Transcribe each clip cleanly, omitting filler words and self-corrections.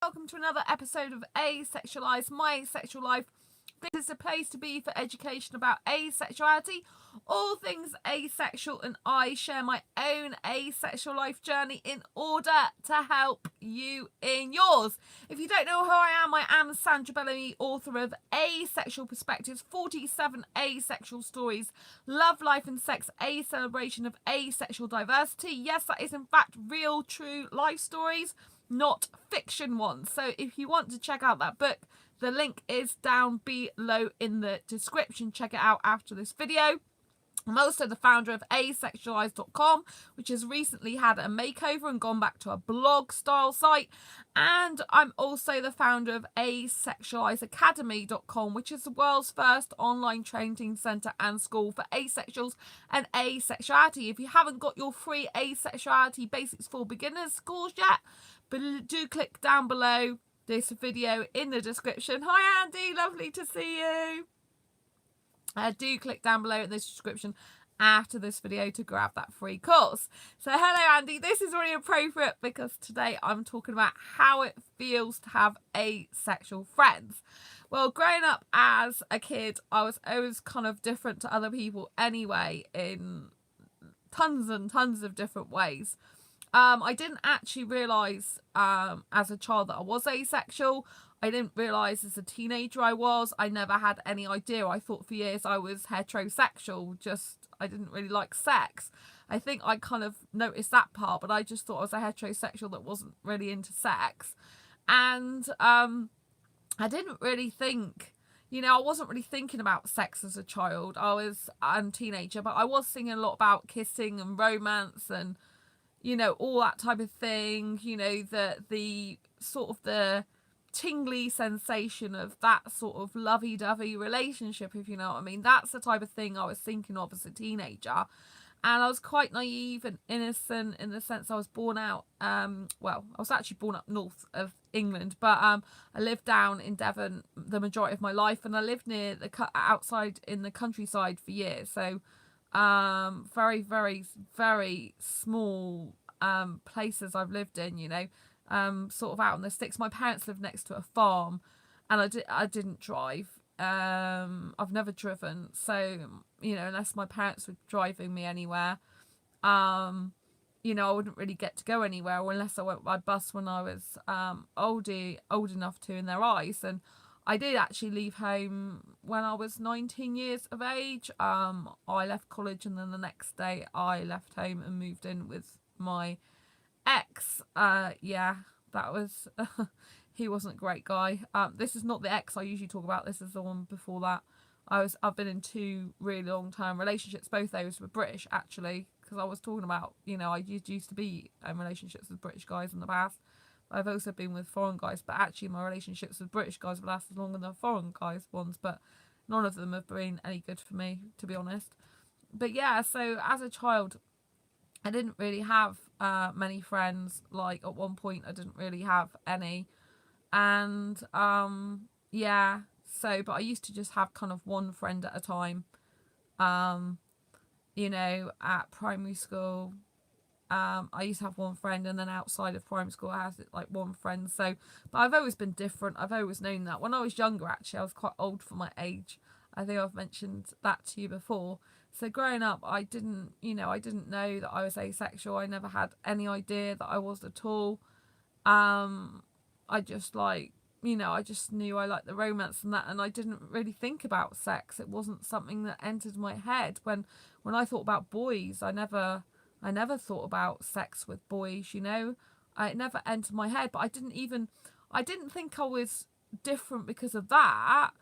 Welcome to another episode of Asexualized, my sexual life. This is a place to be for education about asexuality, all things asexual, and I share my own asexual life journey in order to help you in yours. If you don't know who I am Sandra Bellamy, author of Asexual Perspectives, 47 Asexual Stories, Love, Life and Sex, a celebration of asexual diversity. Yes, that is in fact real, true life stories, not fiction ones. So if you want to check out that book, the link is down below in the description. Check it out after this video. I'm also the founder of asexualise.com, which has recently had a makeover and gone back to a blog style site. And I'm also the founder of asexualizeacademy.com, which is the world's first online training centre and school for asexuals and asexuality. If you haven't got your free asexuality basics for beginners course yet, do click down below this video in the description. Hi Andy, lovely to see you. Do click down below in this description after this video to grab that free course. So hello Andy, this is really appropriate because today I'm talking about how it feels to have asexual friends. Well, growing up as a kid, I was always kind of different to other people anyway, in tons and tons of different ways. I didn't actually realise as a child that I was asexual. I didn't realise as a teenager I was. I never had any idea. I thought for years I was heterosexual, just I didn't really like sex. I think I kind of noticed that part, but I just thought I was a heterosexual that wasn't really into sex. And I didn't really think, I wasn't really thinking about sex as a child. I was a teenager, but I was thinking a lot about kissing and romance and all that type of thing, the sort of the tingly sensation of that sort of lovey-dovey relationship, if you know what I mean. That's the type of thing I was thinking of as a teenager. And I was quite naive and innocent in the sense I was born out, I was actually born up north of England, but I lived down in Devon the majority of my life, and I lived near outside in the countryside for years. So very, very, very small places I've lived in, sort of out on the sticks. My parents lived next to a farm, and I didn't drive. I've never driven, so unless my parents were driving me anywhere, I wouldn't really get to go anywhere, or unless I went by bus when I was old enough to in their eyes. And I did actually leave home when I was 19 years of age. I left college, and then the next day I left home and moved in with my ex. That was he wasn't a great guy. This is not the ex I usually talk about. This is the one before that. I've been in 2 really long-term relationships. Both those were British, actually, because I was talking about, I used to be in relationships with British guys in the past. I've also been with foreign guys, but actually my relationships with British guys have lasted longer than foreign guys ones, but none of them have been any good for me, to be honest. But yeah, so as a child, I didn't really have many friends. Like at one point I didn't really have any. And but I used to just have kind of one friend at a time. At primary school, I used to have one friend, and then outside of primary school I had like one friend. So, but I've always been different. I've always known that. When I was younger, actually, I was quite old for my age. I think I've mentioned that to you before. So growing up, I didn't know that I was asexual. I never had any idea that I was at all. I just I just knew I liked the romance and that, and I didn't really think about sex. It wasn't something that entered my head. When I thought about boys, I never thought about sex with boys, It never entered my head. But I didn't think I was different because of that.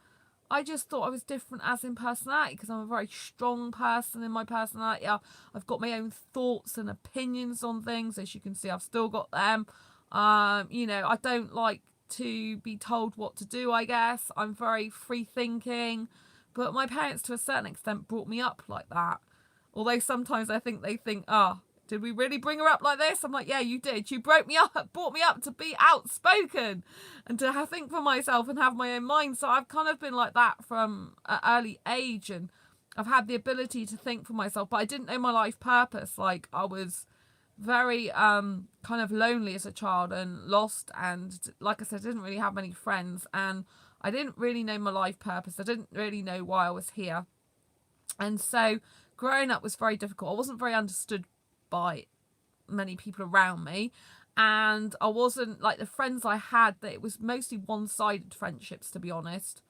I just thought I was different as in personality, because I'm a very strong person in my personality. I've got my own thoughts and opinions on things. As you can see, I've still got them. I don't like to be told what to do, I guess. I'm very free thinking. But my parents, to a certain extent, brought me up like that. Although sometimes I think they think, did we really bring her up like this? I'm like, yeah, you did. You brought me up to be outspoken and to think for myself and have my own mind. So I've kind of been like that from an early age, and I've had the ability to think for myself, but I didn't know my life purpose. Like I was very kind of lonely as a child and lost, and like I said, didn't really have many friends, and I didn't really know my life purpose. I didn't really know why I was here. And so growing up was very difficult. I wasn't very understood by many people around me, and I wasn't like the friends I had, that it was mostly one-sided friendships, to be honest.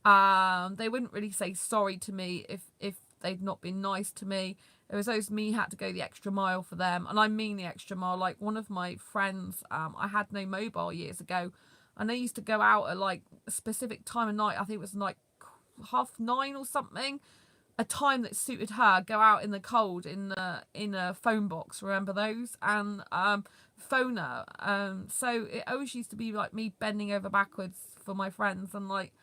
They wouldn't really say sorry to me if they'd not been nice to me. It was always me had to go the extra mile for them, and I mean the extra mile. Like one of my friends, I had no mobile years ago, and they used to go out at like a specific time of night. I think it was like 9:30 or something, a time that suited her. Go out in the cold in a phone box. Remember those? And phone her. So it always used to be like me bending over backwards for my friends, and like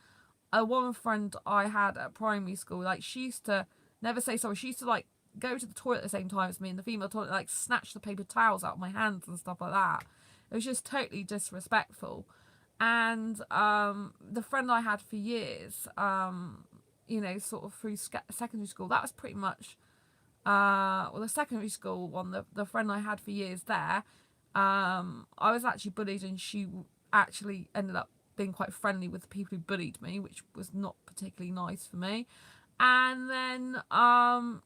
a one friend I had at primary school, like she used to never say sorry. She used to like go to the toilet at the same time as me in the female toilet, like snatch the paper towels out of my hands and stuff like that. It was just totally disrespectful. And the friend I had for years, you know, sort of through secondary school, that was pretty much well, the secondary school one, the friend I had for years there, I was actually bullied, and she actually ended up being quite friendly with the people who bullied me, which was not particularly nice for me. And then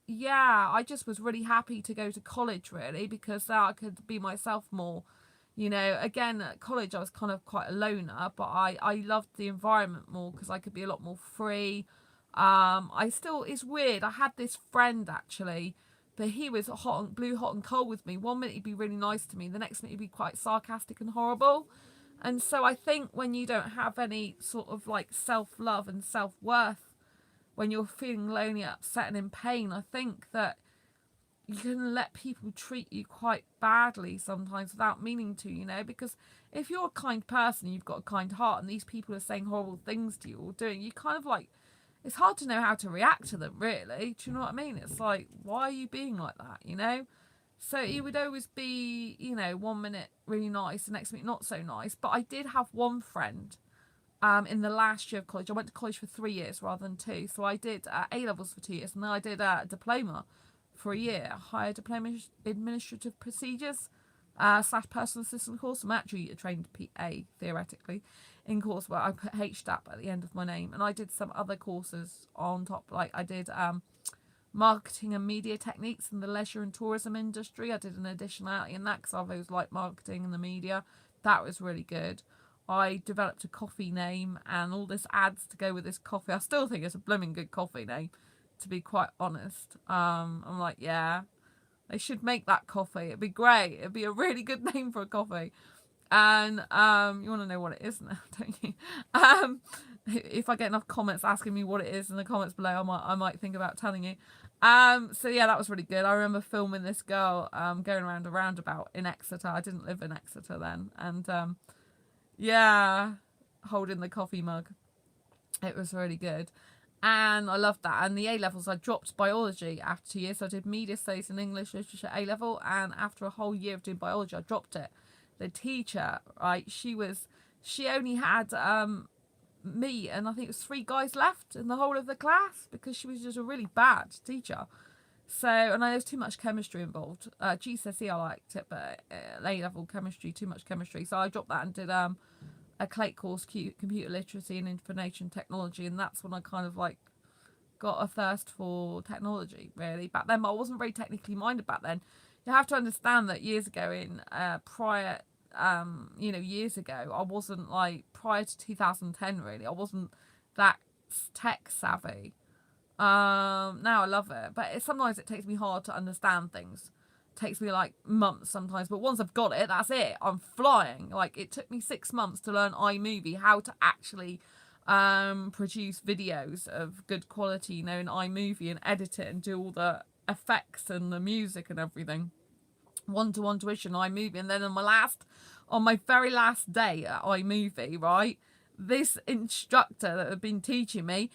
yeah, I just was really happy to go to college, really, because now I could be myself more. You know, again, at college I was kind of quite a loner, but I loved the environment more because I could be a lot more free. I still, it's weird, I had this friend actually, but he was hot and cold with me. One minute he'd be really nice to me, the next minute he'd be quite sarcastic and horrible. And so I think when you don't have any sort of like self-love and self-worth, when you're feeling lonely, upset and in pain, I think that you can let people treat you quite badly sometimes without meaning to, you know, because if you're a kind person, you've got a kind heart, and these people are saying horrible things to you or doing, you kind of like, it's hard to know how to react to them, really. Do you know what I mean? It's like, why are you being like that, you know? So he would always be, you know, one minute really nice, the next minute not so nice. But I did have one friend in the last year of college. I went to college for 3 years rather than 2. So I did A-levels for 2 years, and then I did a diploma for a year, a higher diploma in administrative procedures / personal assistant course. I'm actually a trained PA, theoretically, in course where I put HTAP at the end of my name. And I did some other courses on top, like I did marketing and media techniques in the leisure and tourism industry. I did an additionality in that because I've always liked marketing and the media. That was really good. I developed a coffee name and all this ads to go with this coffee. I still think it's a blooming good coffee name, to be quite honest. I'm like, yeah, they should make that coffee. It'd be great. It'd be a really good name for a coffee. And you want to know what it is now, don't you? If I get enough comments asking me what it is in the comments below, I might think about telling you. So yeah, that was really good. I remember filming this girl going around a roundabout in Exeter. I didn't live in Exeter then, and yeah, holding the coffee mug. It was really good. And I loved that. And the A-levels, I dropped biology after 2 years. So I did media studies and English literature A-level. And after a whole year of doing biology, I dropped it. The teacher, right, she only had me and I think it was 3 guys left in the whole of the class because she was just a really bad teacher. So, and there was too much chemistry involved. GCSE I liked it, but A-level chemistry, too much chemistry. So I dropped that and did a CLATE course, computer literacy and information technology, and that's when I kind of like got a thirst for technology, really. Back then, I wasn't very technically minded back then. You have to understand that years ago in prior years ago, I wasn't like, prior to 2010 really, I wasn't that tech savvy. Now I love it, but sometimes it takes me hard to understand things. It takes me like months sometimes, but once I've got it, that's it. I'm flying. Like it took me 6 months to learn iMovie, how to actually produce videos of good quality, in iMovie, and edit it and do all the effects and the music and everything. One-to-one tuition iMovie, and then on my very last day at iMovie, right, this instructor that had been teaching me,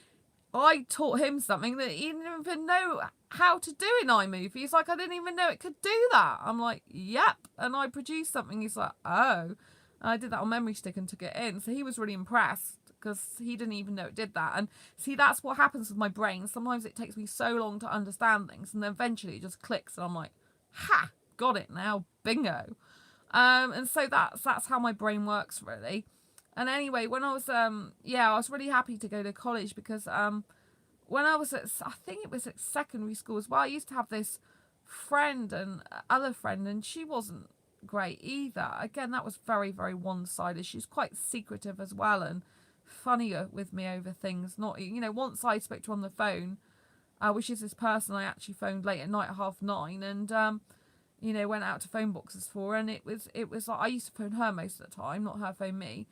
I taught him something that he didn't even know how to do in iMovie. He's like, I didn't even know it could do that. I'm like, yep. And I produced something. He's like, oh. And I did that on memory stick and took it in. So he was really impressed because he didn't even know it did that. And see, that's what happens with my brain. Sometimes it takes me so long to understand things, and then eventually it just clicks and I'm like, ha, got it now, bingo. And so that's how my brain works, really. And anyway, when I was I was really happy to go to college because when I was I think it was at secondary school as well, I used to have this friend and other friend, and she wasn't great either. Again, that was very, very one-sided. She's quite secretive as well and funnier with me over things. Not, once I spoke to her on the phone, which is this person I actually phoned late at night at 9:30, and went out to phone boxes for her, and it was like I used to phone her most of the time, not her phone me.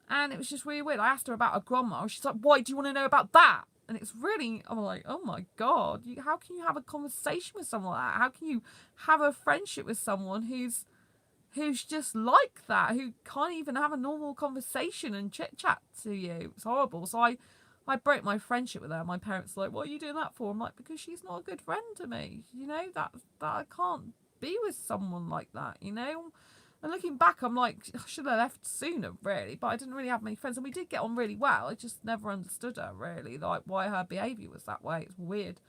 And it was just really weird. I asked her about her grandma. She's like, why do you want to know about that? And it's really, I'm like, oh my God, how can you have a conversation with someone like that? How can you have a friendship with someone who's just like that, who can't even have a normal conversation and chit chat to you? It's horrible. So I broke my friendship with her. My parents were like, what are you doing that for? I'm like, because she's not a good friend to me. That I can't be with someone like that, And looking back, I'm like, I should have left sooner, really. But I didn't really have many friends. And we did get on really well. I just never understood her, really. Like, why her behaviour was that way. It's weird.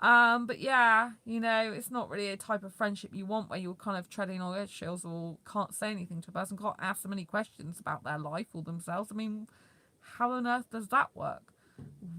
But yeah, it's not really a type of friendship you want where you're kind of treading on eggshells or can't say anything to a person, can't ask them any questions about their life or themselves. I mean, how on earth does that work?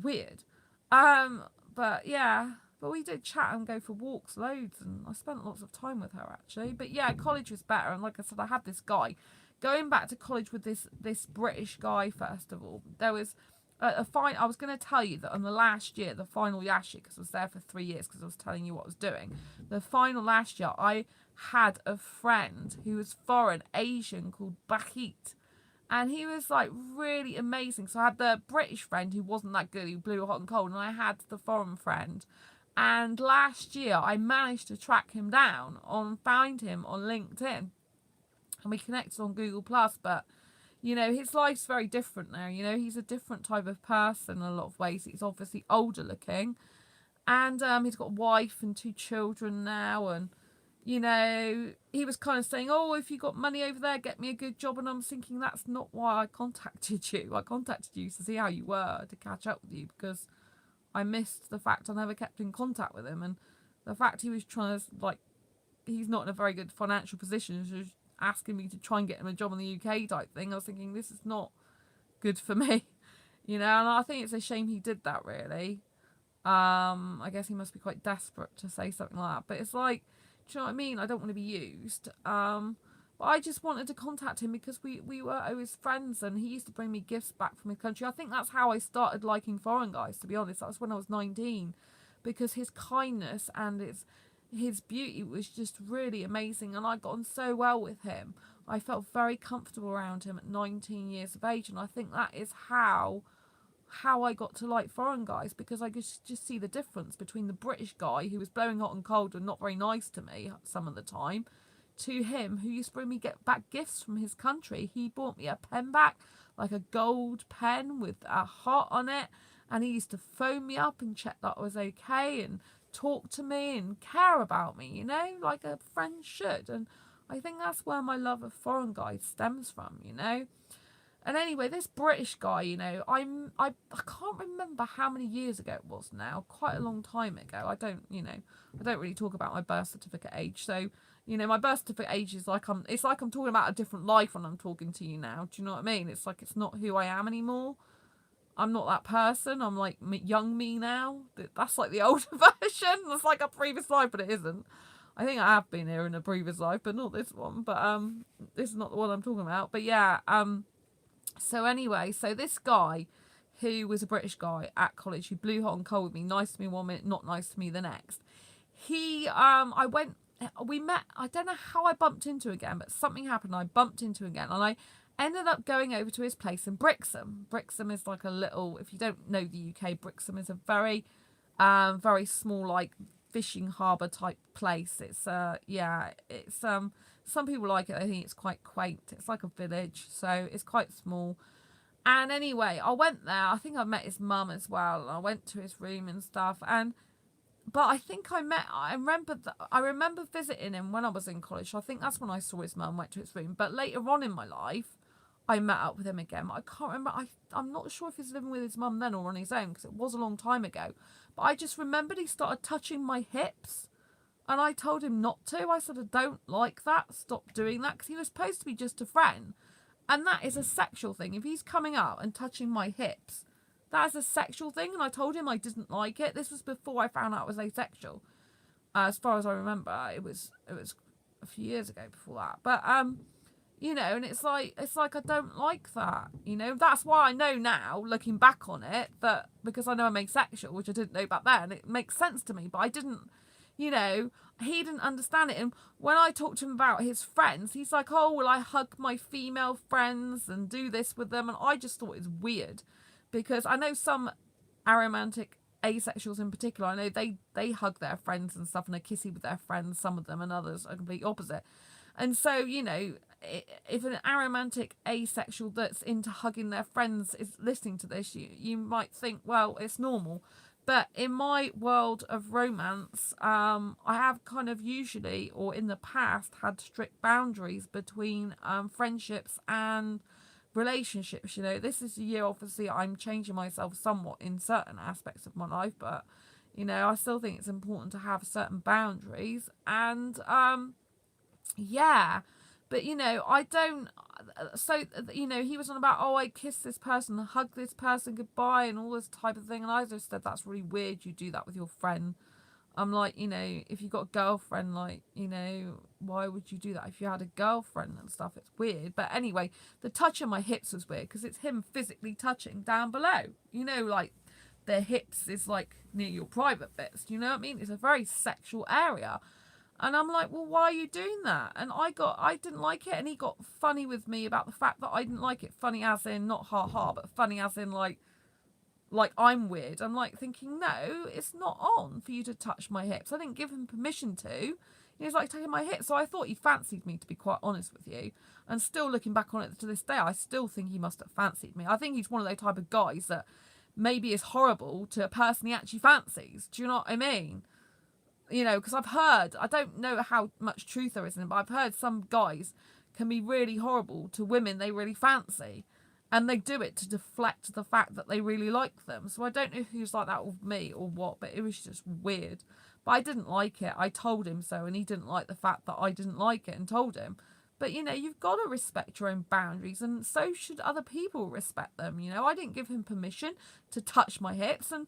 Weird. But yeah. But we did chat and go for walks loads, and I spent lots of time with her, actually. But yeah, college was better, and like I said, I had this guy. Going back to college with this British guy, first of all, there was I was going to tell you that on the last year, the final last year, because I was there for 3 years, because I was telling you what I was doing. The final last year, I had a friend who was foreign, Asian, called Bakit. And he was like really amazing. So I had the British friend who wasn't that good, who blew hot and cold, and I had the foreign friend. And last year, I managed to track him down, found him on LinkedIn, and we connected on Google Plus. But his life's very different now. He's a different type of person in a lot of ways. He's obviously older looking, and he's got a wife and 2 children now. And he was kind of saying, "Oh, if you got money over there, get me a good job." And I'm thinking, that's not why I contacted you. I contacted you to see how you were, to catch up with you, because I missed the fact I never kept in contact with him, and the fact he was trying to, he's not in a very good financial position, so asking me to try and get him a job in the UK type thing. I was thinking, this is not good for me, and I think it's a shame he did that, really. I guess he must be quite desperate to say something like that, but it's like, do you know what I mean? I don't want to be used. But I just wanted to contact him because we were always friends, and he used to bring me gifts back from his country. I think that's how I started liking foreign guys, to be honest. That was when I was 19, because his kindness and his beauty was just really amazing, and I got on so well with him. I felt very comfortable around him at 19 years of age, and I think that is how I got to like foreign guys, because I could just see the difference between the British guy who was blowing hot and cold and not very nice to me some of the time, to him who used to bring me back gifts from his country. He brought me a pen back, like a gold pen with a heart on it, and he used to phone me up and check that I was okay and talk to me and care about me, like a friend should. And I think that's where my love of foreign guys stems from. And anyway, this British guy, I can't remember how many years ago it was now. Quite a long time ago. I don't really talk about my birth certificate age. So, my birth certificate age is it's like I'm talking about a different life when I'm talking to you now. Do you know what I mean? It's like it's not who I am anymore. I'm not that person. I'm like young me now. That's like the older version. That's like a previous life, but it isn't. I think I have been here in a previous life, but not this one. But this is not the one I'm talking about. But yeah, so anyway, so this guy who was a British guy at college who blew hot and cold with me, nice to me one minute, not nice to me the next. We met, I don't know how I bumped into again, but something happened. I bumped into again, and I ended up going over to his place in Brixham. Brixham is like a little, if you don't know the UK, Brixham is a very, very small, like fishing harbour type place. It's some people like it. I think it's quite quaint. It's like a village, so it's quite small. And anyway, I went there. I think I met his mum as well. And I went to his room and stuff. But I think I remember visiting him when I was in college. So I think that's when I saw his mum, went to his room. But later on in my life, I met up with him again. I can't remember. I'm not sure if he's living with his mum then or on his own, because it was a long time ago. But I just remembered he started touching my hips. And I told him not to. I said, I don't like that. Stop doing that. Because he was supposed to be just a friend. And that is a sexual thing. If he's coming up and touching my hips, that is a sexual thing. And I told him I didn't like it. This was before I found out I was asexual. As far as I remember, it was a few years ago before that. But you know, and it's like I don't like that. You know, that's why I know now, looking back on it, that because I know I'm asexual, which I didn't know back then, it makes sense to me. But I didn't, you know, he didn't understand it. And when I talked to him about his friends, he's like, oh, well, I hug my female friends and do this with them. And I just thought it was weird, because I know some aromantic asexuals in particular, I know they hug their friends and stuff and are kissy with their friends, some of them, and others are complete opposite. And so, you know, if an aromantic asexual that's into hugging their friends is listening to this, you might think, well, it's normal. But in my world of romance, I have kind of usually, or in the past, had strict boundaries between friendships and relationships. You know, this is a year, obviously, I'm changing myself somewhat in certain aspects of my life, but, you know, I still think it's important to have certain boundaries. And, yeah. But, you know, I don't, so, you know, he was on about, oh, I kissed this person, hug this person goodbye and all this type of thing. And I just said, that's really weird. You do that with your friend. I'm like, you know, if you've got a girlfriend, like, you know, why would you do that? If you had a girlfriend and stuff, it's weird. But anyway, the touch on my hips was weird because it's him physically touching down below. You know, like, their hips is like near your private bits. Do you know what I mean? It's a very sexual area. And I'm like, well, why are you doing that? And I didn't like it. And he got funny with me about the fact that I didn't like it. Funny as in, not ha-ha, but funny as in, like I'm weird. I'm like thinking, no, it's not on for you to touch my hips. I didn't give him permission to. He was like taking my hips. So I thought he fancied me, to be quite honest with you. And still looking back on it to this day, I still think he must have fancied me. I think he's one of those type of guys that maybe is horrible to a person he actually fancies. Do you know what I mean? You know, because I've heard, I don't know how much truth there is in it, but I've heard some guys can be really horrible to women they really fancy. And they do it to deflect the fact that they really like them. So I don't know who's like that with me or what, but it was just weird. But I didn't like it. I told him so, and he didn't like the fact that I didn't like it and told him. But, you know, you've got to respect your own boundaries, and so should other people respect them. You know, I didn't give him permission to touch my hips, and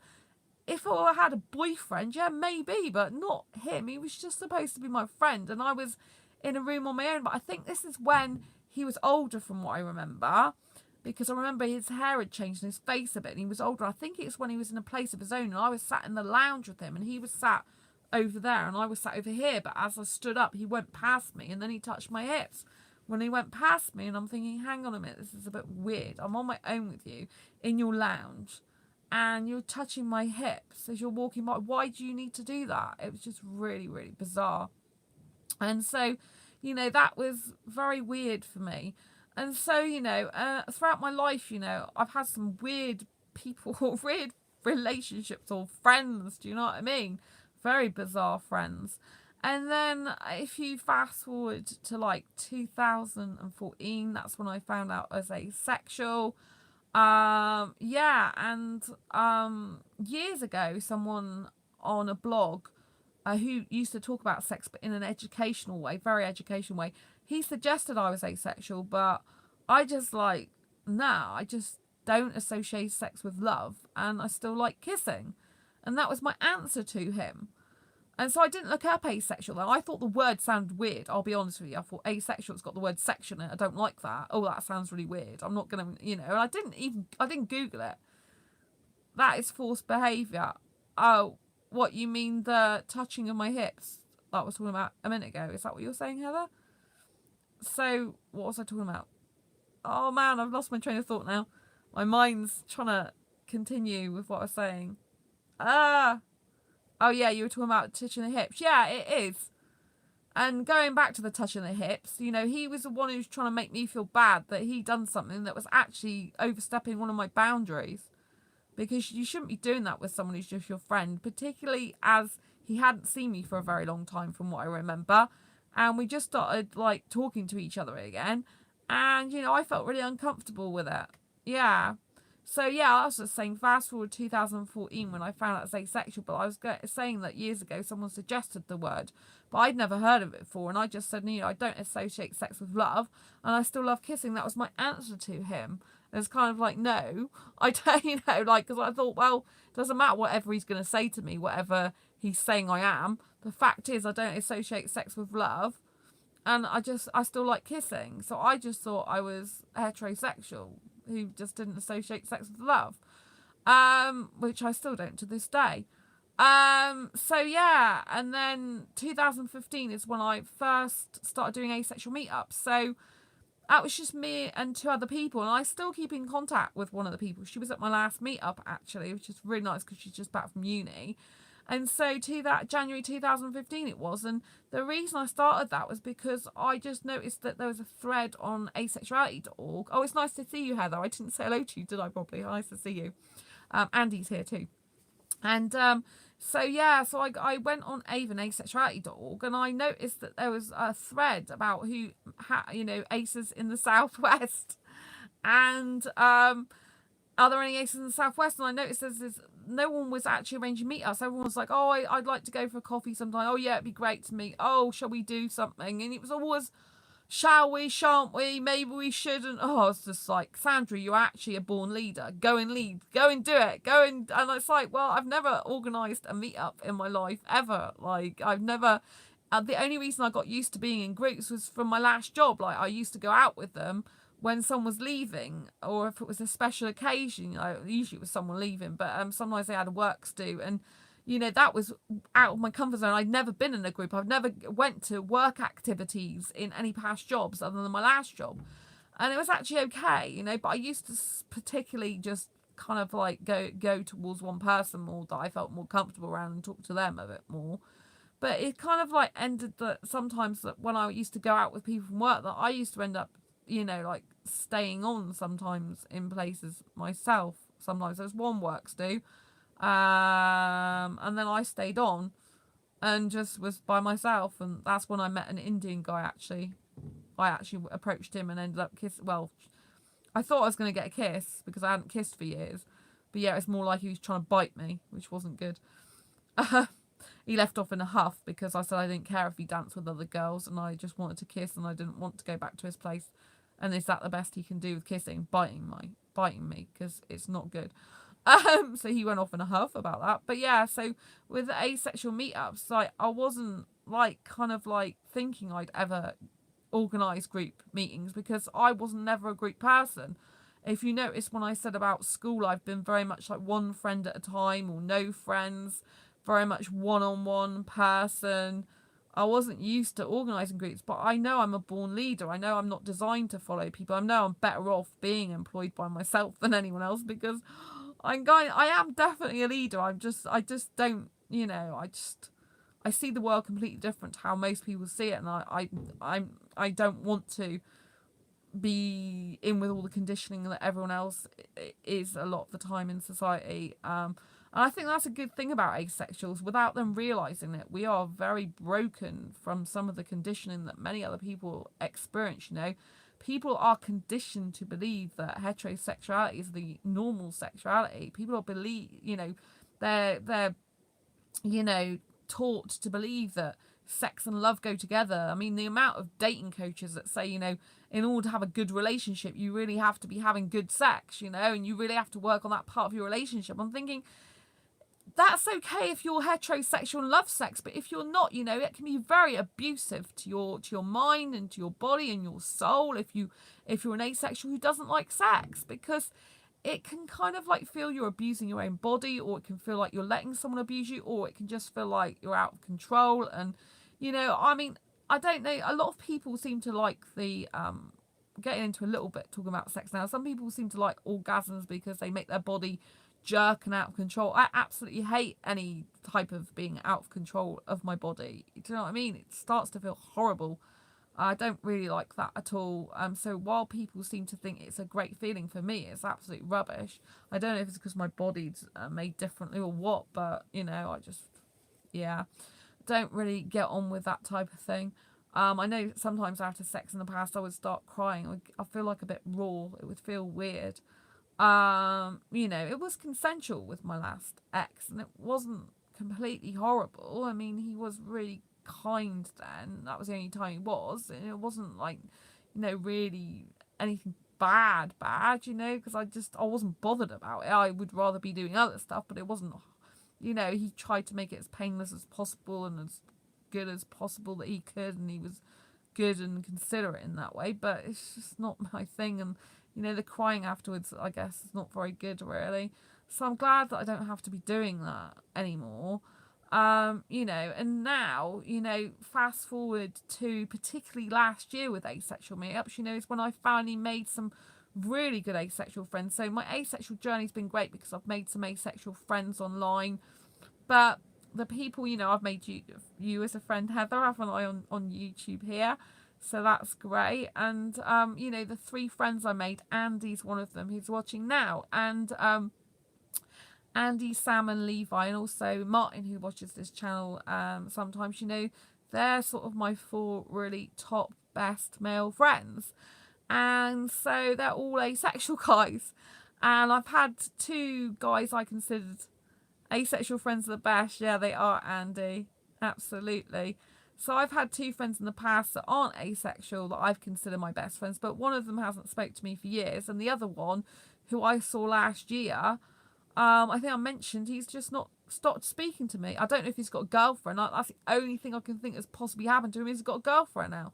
if I had a boyfriend, yeah, maybe, but not him. He was just supposed to be my friend, and I was in a room on my own. But I think this is when he was older, from what I remember, because I remember his hair had changed and his face a bit, and he was older. I think it's when he was in a place of his own, and I was sat in the lounge with him, and he was sat over there, and I was sat over here. But as I stood up, he went past me, and then he touched my hips. When he went past me, and I'm thinking, hang on a minute, this is a bit weird. I'm on my own with you in your lounge, and you're touching my hips as you're walking by. Why do you need to do that? It was just really, really bizarre. And so, you know, that was very weird for me. And so, you know, throughout my life, you know, I've had some weird people, or weird relationships or friends, do you know what I mean? Very bizarre friends. And then if you fast forward to like 2014, that's when I found out I was asexual. Yeah, and years ago, someone on a blog who used to talk about sex, but in an educational way, very educational way, he suggested I was asexual, but I just like, nah, I just don't associate sex with love, and I still like kissing. And that was my answer to him. And so I didn't look up asexual, though. I thought the word sounded weird, I'll be honest with you. I thought asexual's got the word section in it. I don't like that. Oh, that sounds really weird. I'm not going to, you know, and I didn't Google it. That is forced behaviour. Oh, what, you mean the touching of my hips that I was talking about a minute ago? Is that what you're saying, Heather? So, what was I talking about? Oh man, I've lost my train of thought now. My mind's trying to continue with what I was saying. Oh yeah, you were talking about touching the hips. Yeah, it is. And going back to the touching the hips, you know, he was the one who's trying to make me feel bad that he'd done something that was actually overstepping one of my boundaries. Because you shouldn't be doing that with someone who's just your friend, particularly as he hadn't seen me for a very long time from what I remember. And we just started, like, talking to each other again. And, you know, I felt really uncomfortable with it. Yeah. So yeah, I was just saying, fast forward 2014 when I found out I was asexual, but I was saying that years ago someone suggested the word, but I'd never heard of it before, and I just said, you know, I don't associate sex with love, and I still love kissing. That was my answer to him. And it's kind of like, no, I don't, you know, like, because I thought, well, it doesn't matter whatever he's going to say to me, whatever he's saying I am. The fact is, I don't associate sex with love, and I still like kissing. So I just thought I was heterosexual who just didn't associate sex with love, which I still don't to this day. So yeah, and then 2015 is when I first started doing asexual meetups. So that was just me and two other people, and I still keep in contact with one of the people. She was at my last meetup actually, which is really nice because she's just back from uni. And so to that January 2015 it was, and the reason I started that was because I just noticed that there was a thread on asexuality.org. Oh, it's nice to see you, Heather. I didn't say hello to you, did I, properly? Nice to see you. Andy's here too. And so yeah, so I went on asexuality.org, and I noticed that there was a thread about who, you know, aces in the Southwest. And are there any aces in the Southwest? And I noticed there's no one was actually arranging meetups. Everyone was like, oh, I'd like to go for a coffee sometime. Oh, yeah, it'd be great to meet. Oh, shall we do something? And it was always, shall we, shan't we, maybe we shouldn't. Oh, it's just like, Sandra, you're actually a born leader. Go and lead. Go and do it. Go and it's like, well, I've never organised a meetup in my life, ever. Like, I've never... the only reason I got used to being in groups was from my last job. Like, I used to go out with them when someone was leaving, or if it was a special occasion. You know, usually it was someone leaving, but sometimes they had work to do, and you know, that was out of my comfort zone. I'd never been in a group. I've never went to work activities in any past jobs other than my last job, and it was actually okay, you know. But I used to particularly just kind of like go towards one person more that I felt more comfortable around and talk to them a bit more. But it kind of like ended that sometimes that when I used to go out with people from work, that I used to end up, you know, like staying on sometimes in places myself. Sometimes there's one works do, and then I stayed on and just was by myself, and that's when I met an Indian guy. Actually, I actually approached him and ended up kissing. Well, I thought I was going to get a kiss because I hadn't kissed for years, but yeah, it's more like he was trying to bite me, which wasn't good. He left off in a huff because I said I didn't care if he danced with other girls, and I just wanted to kiss, and I didn't want to go back to his place. And is that the best he can do with kissing? Biting me, because it's not good. So he went off in a huff about that. But yeah, so with the asexual meetups, like, I wasn't like kind of like thinking I'd ever organise group meetings because I was never a group person. If you notice when I said about school, I've been very much like one friend at a time or no friends, very much one-on-one person. I wasn't used to organising groups, but I know I'm a born leader. I know I'm not designed to follow people. I know I'm better off being employed by myself than anyone else because I am definitely a leader. I just don't, you know, I see the world completely different to how most people see it, and I don't want to be in with all the conditioning that everyone else is a lot of the time in society. And I think that's a good thing about asexuals. Without them realising it, we are very broken from some of the conditioning that many other people experience, you know. People are conditioned to believe that heterosexuality is the normal sexuality. People are you know, they're you know, taught to believe that sex and love go together. I mean, the amount of dating coaches that say, you know, in order to have a good relationship, you really have to be having good sex, you know, and you really have to work on that part of your relationship. I'm thinking, that's okay if you're heterosexual and love sex, but if you're not, you know, it can be very abusive to your mind and to your body and your soul if you're an asexual who doesn't like sex, because it can kind of like feel you're abusing your own body, or it can feel like you're letting someone abuse you, or it can just feel like you're out of control. And you know, I mean, I don't know, a lot of people seem to like the getting into a little bit talking about sex now, some people seem to like orgasms because they make their body jerk and out of control. I absolutely hate any type of being out of control of my body. Do you know what I mean? It starts to feel horrible. I don't really like that at all. So while people seem to think it's a great feeling, for me it's absolute rubbish. I don't know if it's because my body's made differently or what, but you know, I just, yeah, don't really get on with that type of thing. I know sometimes after sex in the past I would start crying. I feel like a bit raw. It would feel weird. It was consensual with my last ex, and it wasn't completely horrible. I mean, he was really kind then. That was the only time he was, and it wasn't like, really anything bad, because I wasn't bothered about it. I would rather be doing other stuff, but it wasn't, he tried to make it as painless as possible and as good as possible that he could, and he was good and considerate in that way, but it's just not my thing. And the crying afterwards, I guess, is not very good, really. So I'm glad that I don't have to be doing that anymore. And now, fast forward to particularly last year with asexual meetups, is when I finally made some really good asexual friends. So my asexual journey's been great because I've made some asexual friends online, but the people, I've made you as a friend, Heather, haven't I, on YouTube here. So that's great. And, the 3 friends I made, Andy's one of them who's watching now. And Andy, Sam and Levi, and also Martin, who watches this channel sometimes, they're sort of my 4 really top best male friends. And so they're all asexual guys. And I've had 2 guys I considered asexual friends are the best. Yeah, they are, Andy. Absolutely. So I've had 2 friends in the past that aren't asexual that I've considered my best friends, but one of them hasn't spoke to me for years, and the other one, who I saw last year, I think I mentioned, he's just not stopped speaking to me. I don't know if he's got a girlfriend. That's the only thing I can think has possibly happened to him. He's got a girlfriend now.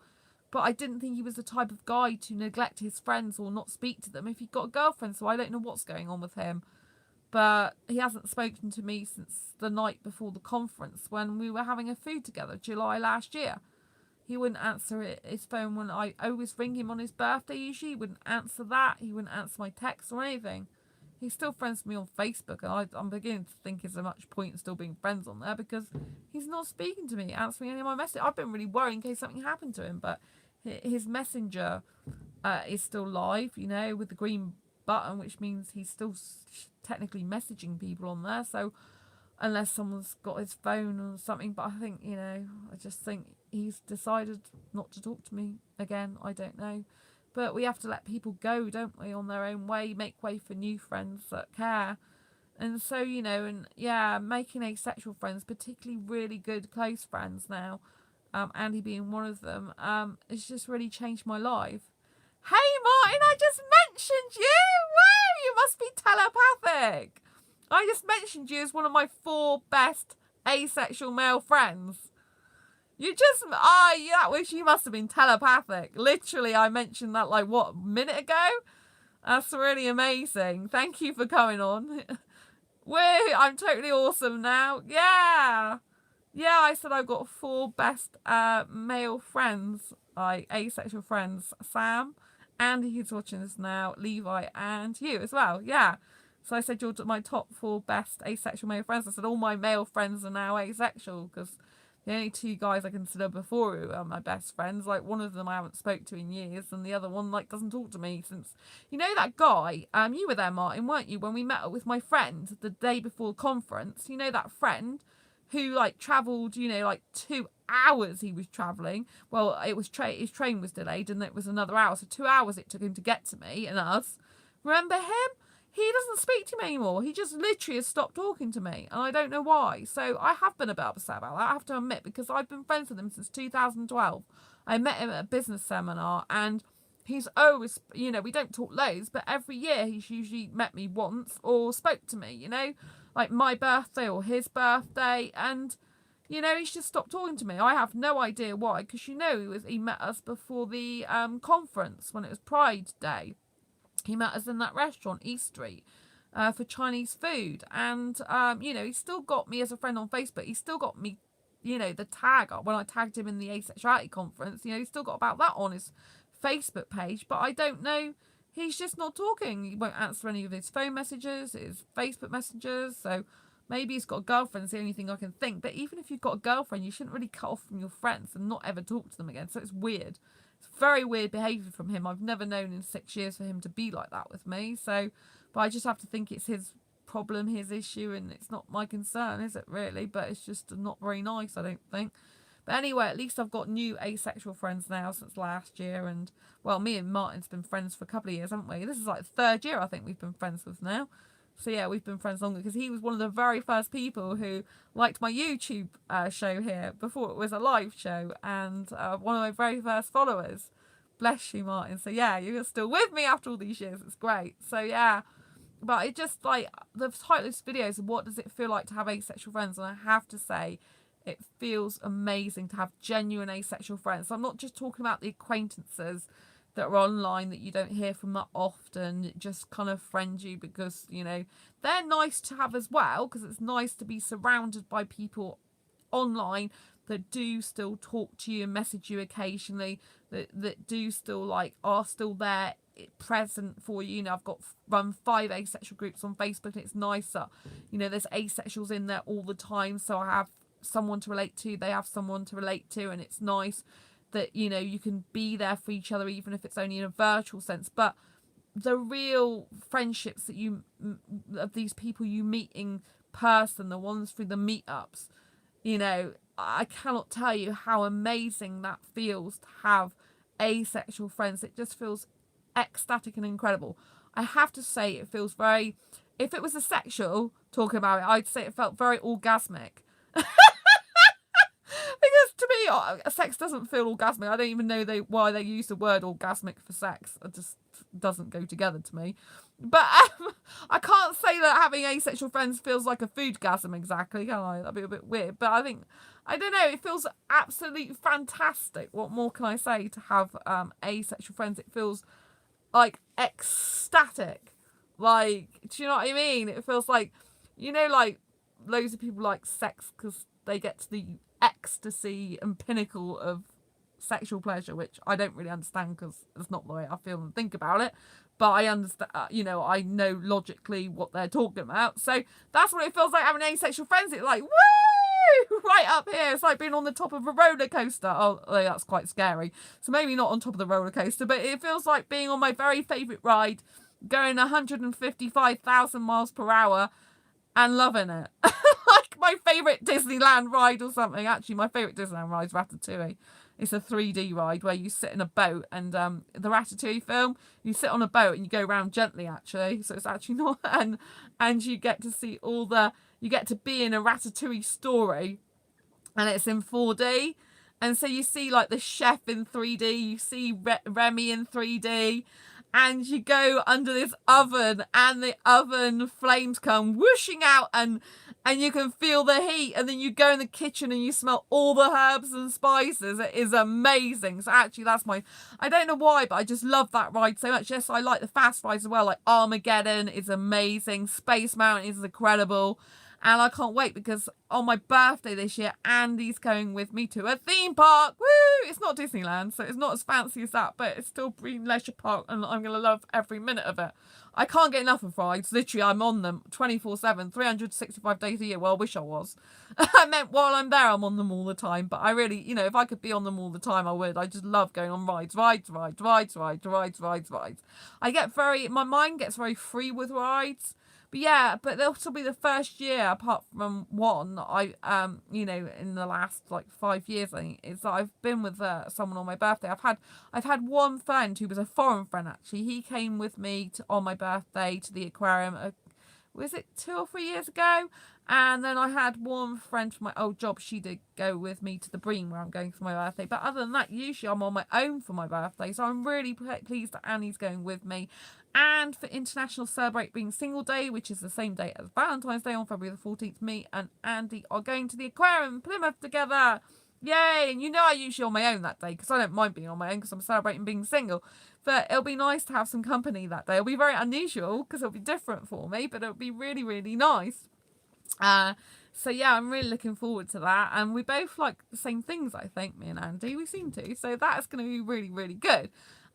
But I didn't think he was the type of guy to neglect his friends or not speak to them if he'd got a girlfriend, so I don't know what's going on with him. But he hasn't spoken to me since the night before the conference when we were having a food together, July last year. He wouldn't answer his phone when I always ring him on his birthday usually. He wouldn't answer that. He wouldn't answer my texts or anything. He's still friends with me on Facebook, and I'm beginning to think there's so much point in still being friends on there because he's not speaking to me, answering any of my messages. I've been really worried in case something happened to him, but his messenger is still live, with the green button, which means he's still technically messaging people on there. So unless someone's got his phone or something, but I think, I just think he's decided not to talk to me again. I don't know. But we have to let people go, don't we, on their own way, make way for new friends that care. And so, making asexual friends, particularly really good close friends now, Andy being one of them, it's just really changed my life. Hey Martin, I just mentioned you! Wow, you must be telepathic! I just mentioned you as one of my 4 best asexual male friends. You just, that wish you must have been telepathic. Literally, I mentioned that a minute ago? That's really amazing. Thank you for coming on. I'm totally awesome now. Yeah. Yeah, I said I've got 4 best male friends, asexual friends. Sam, Andy, who's watching this now, Levi, and you as well. Yeah. So I said you're my top 4 best asexual male friends. I said all my male friends are now asexual because the only 2 guys I consider before who are my best friends, one of them I haven't spoke to in years, and the other one doesn't talk to me since, that guy, you were there, Martin, weren't you, when we met up with my friend the day before the conference, that friend who travelled, 2 hours he was travelling. Well, it was his train was delayed and it was another hour, so 2 hours it took him to get to me and us. Remember him? He doesn't speak to me anymore. He just literally has stopped talking to me, and I don't know why. So I have been a bit upset about that, I have to admit, because I've been friends with him since 2012. I met him at a business seminar, and he's always, we don't talk loads, but every year he's usually met me once or spoke to me, like my birthday or his birthday, and, he's just stopped talking to me. I have no idea why, because, he met us before the conference when it was Pride Day. He met us in that restaurant, East Street, for Chinese food. And, he's still got me as a friend on Facebook. He's still got me, the tag when I tagged him in the asexuality conference. He's still got about that on his Facebook page. But I don't know. He's just not talking. He won't answer any of his phone messages, his Facebook messages. So maybe he's got a girlfriend. It's the only thing I can think. But even if you've got a girlfriend, you shouldn't really cut off from your friends and not ever talk to them again. So it's weird. Very weird behaviour from him. I've never known in 6 years for him to be like that with me. So, but I just have to think it's his problem, his issue, and it's not my concern, is it really? But it's just not very nice, I don't think. But anyway, at least I've got new asexual friends now since last year. And, well, me and Martin's been friends for a couple of years, haven't we? This is like the third year I think we've been friends with now. So, yeah, we've been friends longer because he was one of the very first people who liked my YouTube show here before it was a live show, and one of my very first followers. Bless you, Martin. So, yeah, you're still with me after all these years. It's great. So, yeah. But it just, like, the title of this video is, what does it feel like to have asexual friends? And I have to say, it feels amazing to have genuine asexual friends. So I'm not just talking about the acquaintances that are online that you don't hear from that often, just kind of friend you because, you know, they're nice to have as well, because it's nice to be surrounded by people online that do still talk to you and message you occasionally, that do still, like, are still there present for you. You know, I've run 5 asexual groups on Facebook, and it's nice that, you know, there's asexuals in there all the time, so I have someone to relate to, they have someone to relate to, and it's nice that, you know, you can be there for each other even if it's only in a virtual sense. But the real friendships that you of these people you meet in person, the ones through the meetups, you know, I cannot tell you how amazing that feels to have asexual friends. It just feels ecstatic and incredible. I have to say, it feels very, if it was a sexual talking about it, I'd say it felt very orgasmic. Because to me, sex doesn't feel orgasmic. I don't even know why they use the word orgasmic for sex. It just doesn't go together to me. But I can't say that having asexual friends feels like a foodgasm exactly, can I? That'd be a bit weird. But I think, I don't know, it feels absolutely fantastic. What more can I say to have asexual friends? It feels like ecstatic. Like, do you know what I mean? It feels like, you know, like loads of people like sex because they get to the ecstasy and pinnacle of sexual pleasure, which I don't really understand because it's not the way I feel and think about it. But I understand, you know, I know logically what they're talking about. So that's what it feels like having asexual friends. It's like, woo! Right up here. It's like being on the top of a roller coaster. Oh, that's quite scary. So maybe not on top of the roller coaster, but it feels like being on my very favourite ride, going 155,000 miles per hour and loving it. Like my favourite Disneyland ride or something. Actually, my favourite Disneyland ride is Ratatouille. It's a 3D ride where you sit in a boat, and the Ratatouille film, you sit on a boat and you go around gently, actually. So it's actually not, and you get to see you get to be in a Ratatouille story, and it's in 4D. And so you see like the chef in 3D, you see Remy in 3D, and you go under this oven and the oven flames come whooshing out, and you can feel the heat, and then you go in the kitchen and you smell all the herbs and spices. It is amazing. So actually that's I don't know why, but I just love that ride so much. Yes, I like the fast rides as well, like Armageddon is amazing, Space Mountain is incredible. And I can't wait because on my birthday this year, Andy's going with me to a theme park. Woo! It's not Disneyland, so it's not as fancy as that, but it's still Green Leisure Park, and I'm going to love every minute of it. I can't get enough of rides. Literally, I'm on them 24/7, 365 days a year. Well, I wish I was. I meant while I'm there, I'm on them all the time. But I really, you know, if I could be on them all the time, I would. I just love going on rides. My mind gets very free with rides. But yeah, but this will be the first year, apart from one, you know, in the last like 5 years, I think, is that I've been with someone on my birthday. I've had one friend who was a foreign friend, actually. He came with me on my birthday to the aquarium. Was it 2 or 3 years ago? And then I had one friend from my old job. She did go with me to the Bream where I'm going for my birthday. But other than that, usually I'm on my own for my birthday. So I'm really pleased that Annie's going with me. And for International Celebrate Being Single Day, which is the same day as Valentine's Day on February the 14th, me and Andy are going to the aquarium in Plymouth together. Yay! And you know I'm usually on my own that day because I don't mind being on my own because I'm celebrating being single. But it'll be nice to have some company that day. It'll be very unusual because it'll be different for me, but it'll be really, really nice. So yeah, I'm really looking forward to that. And we both like the same things, I think, me and Andy. We seem to. So that is going to be really, really good.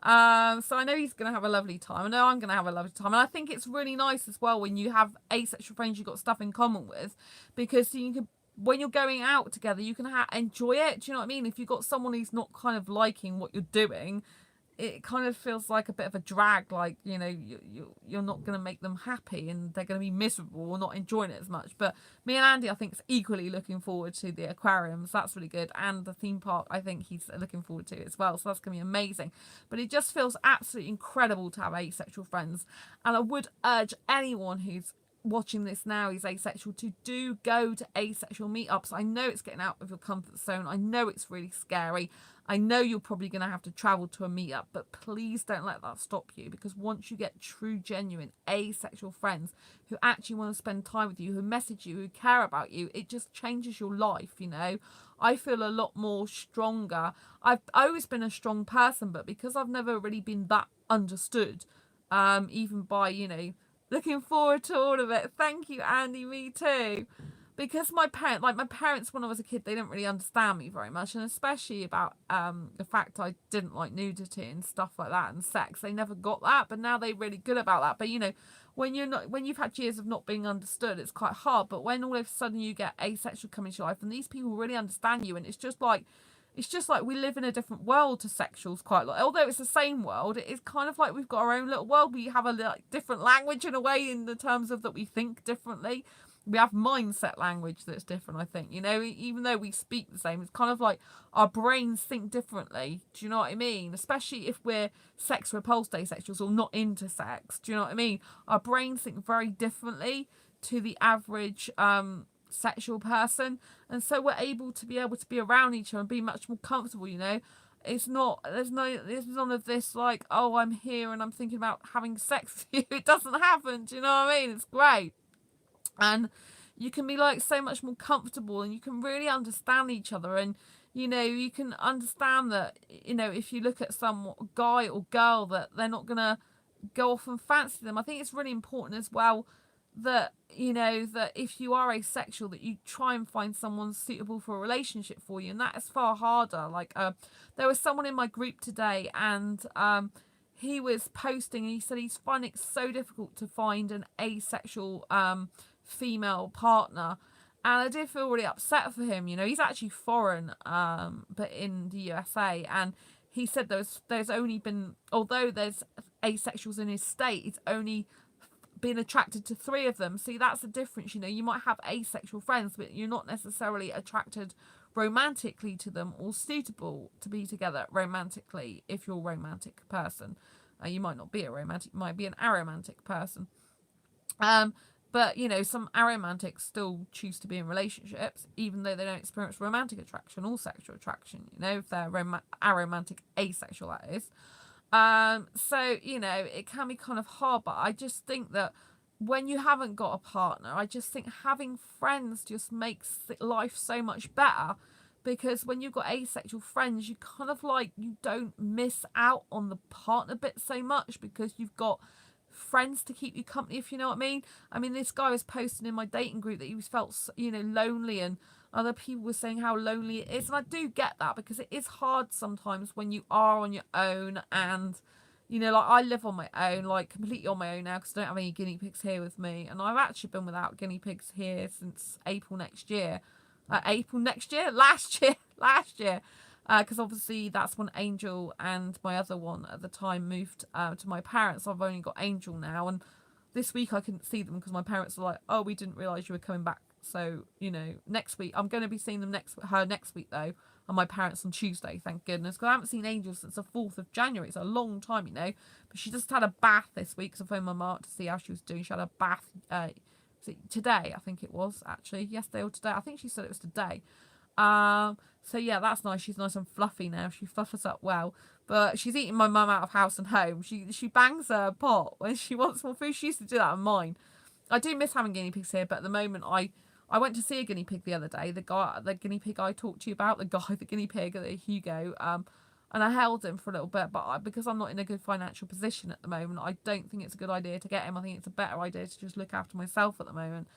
So I know he's going to have a lovely time. I know I'm going to have a lovely time. And I think it's really nice as well when you have asexual friends you've got stuff in common with, because you can, when you're going out together, you can enjoy it. Do you know what I mean? If you've got someone who's not kind of liking what you're doing, it kind of feels like a bit of a drag, like, you know, you're not going to make them happy and they're going to be miserable or not enjoying it as much. But me and Andy, I think, is equally looking forward to the aquariums. That's really good. And the theme park, I think he's looking forward to it as well. So that's going to be amazing. But it just feels absolutely incredible to have asexual friends. And I would urge anyone who's watching this now is asexual to do go to asexual meetups. I know it's getting out of your comfort zone. I know it's really scary. I know you're probably going to have to travel to a meetup, but please don't let that stop you, because once you get true, genuine asexual friends who actually want to spend time with you, who message you, who care about you, it just changes your life, you know. I feel a lot more stronger. I've always been a strong person, but because I've never really been that understood, even by, you know, looking forward to all of it. Thank you, Andy. Me too. Because my parents, when I was a kid, they didn't really understand me very much, and especially about the fact I didn't like nudity and stuff like that and sex. They never got that, but now they're really good about that. But you know, when you've had years of not being understood, it's quite hard. But when all of a sudden you get asexual come into your life, and these people really understand you, and it's just like we live in a different world to sexuals quite a lot. Although it's the same world, it is kind of like we've got our own little world. We have a like different language in a way, in the terms of that we think differently. We have mindset language that's different, I think. You know, even though we speak the same, it's kind of like our brains think differently. Do you know what I mean? Especially if we're sex repulsed asexuals or not into sex. Do you know what I mean? Our brains think very differently to the average sexual person, and so we're able to be around each other and be much more comfortable, you know. There's none of this like, oh, I'm here and I'm thinking about having sex with you. It doesn't happen. Do you know what I mean? It's great. And you can be like so much more comfortable, and you can really understand each other, and you know, you can understand that, you know, if you look at some guy or girl, that they're not gonna go off and fancy them. I think it's really important as well that, you know, that if you are asexual, that you try and find someone suitable for a relationship for you, and that is far harder. Like there was someone in my group today, and he was posting, and he said he's finding it so difficult to find an asexual female partner, and I did feel really upset for him. You know, he's actually foreign, but in the USA, and he said there's only been, although there's asexuals in his state, it's only been attracted to 3 of them. See, that's the difference. You know, you might have asexual friends, but you're not necessarily attracted romantically to them or suitable to be together romantically. If you're a romantic person, you might not be a romantic, you might be an aromantic person. But, you know, some aromantics still choose to be in relationships, even though they don't experience romantic attraction or sexual attraction, you know, if they're aromantic, asexual, that is. So, you know, it can be kind of hard, but I just think that when you haven't got a partner, I just think having friends just makes life so much better, because when you've got asexual friends, you kind of like, you don't miss out on the partner bit so much, because you've got friends to keep you company, if you know what I mean. I mean, this guy was posting in my dating group that he felt, you know, lonely, and other people were saying how lonely it is, and I do get that, because it is hard sometimes when you are on your own. And you know, like I live on my own, like completely on my own now, because I don't have any guinea pigs here with me, and I've actually been without guinea pigs here since April next year. Last year, because obviously that's when Angel and my other one at the time moved to my parents. I've only got Angel now, and this week I couldn't see them because my parents were like, oh, we didn't realise you were coming back. So, you know, next week, I'm going to be seeing them next week though, and my parents on Tuesday, thank goodness, because I haven't seen Angel since the 4th of January. It's a long time, you know, but she just had a bath this week, so I phoned my mum to see how she was doing. She had a bath today, I think it was, actually, yesterday or today. I think she said it was today. So yeah, that's nice. She's nice and fluffy now. She fluffs up well. But she's eating my mum out of house and home. She bangs her pot when she wants more food. She used to do that on mine. I do miss having guinea pigs here, but at the moment I went to see a guinea pig the other day. The guinea pig I talked to you about, the guinea pig, Hugo. And I held him for a little bit, but because I'm not in a good financial position at the moment, I don't think it's a good idea to get him. I think it's a better idea to just look after myself at the moment.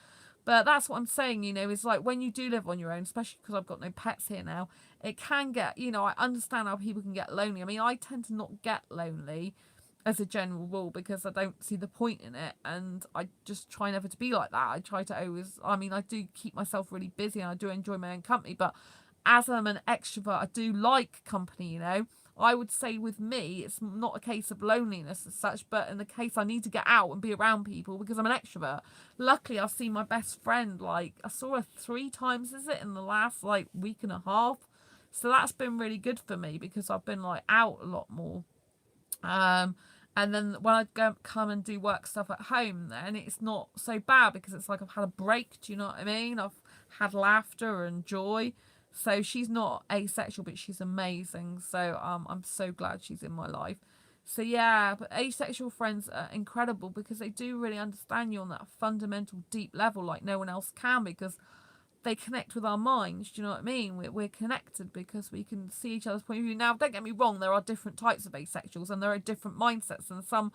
But that's what I'm saying, you know, is like when you do live on your own, especially because I've got no pets here now, it can get, you know, I understand how people can get lonely. I mean, I tend to not get lonely as a general rule because I don't see the point in it, and I just try never to be like that. I try to always, I mean, I do keep myself really busy and I do enjoy my own company, but as I'm an extrovert, I do like company, you know. I would say with me, it's not a case of loneliness as such, but in the case I need to get out and be around people because I'm an extrovert. Luckily, I've seen my best friend, like, I saw her 3 times, is it, in the last, like, week and a half. So that's been really good for me because I've been, like, out a lot more. And then when I come and do work stuff at home, then it's not so bad because it's like I've had a break. Do you know what I mean? I've had laughter and joy. So she's not asexual, but she's amazing. So I'm so glad she's in my life. So yeah, but asexual friends are incredible because they do really understand you on that fundamental deep level like no one else can, because they connect with our minds. Do you know what I mean? We're connected because we can see each other's point of view. Now, don't get me wrong, there are different types of asexuals and there are different mindsets, and some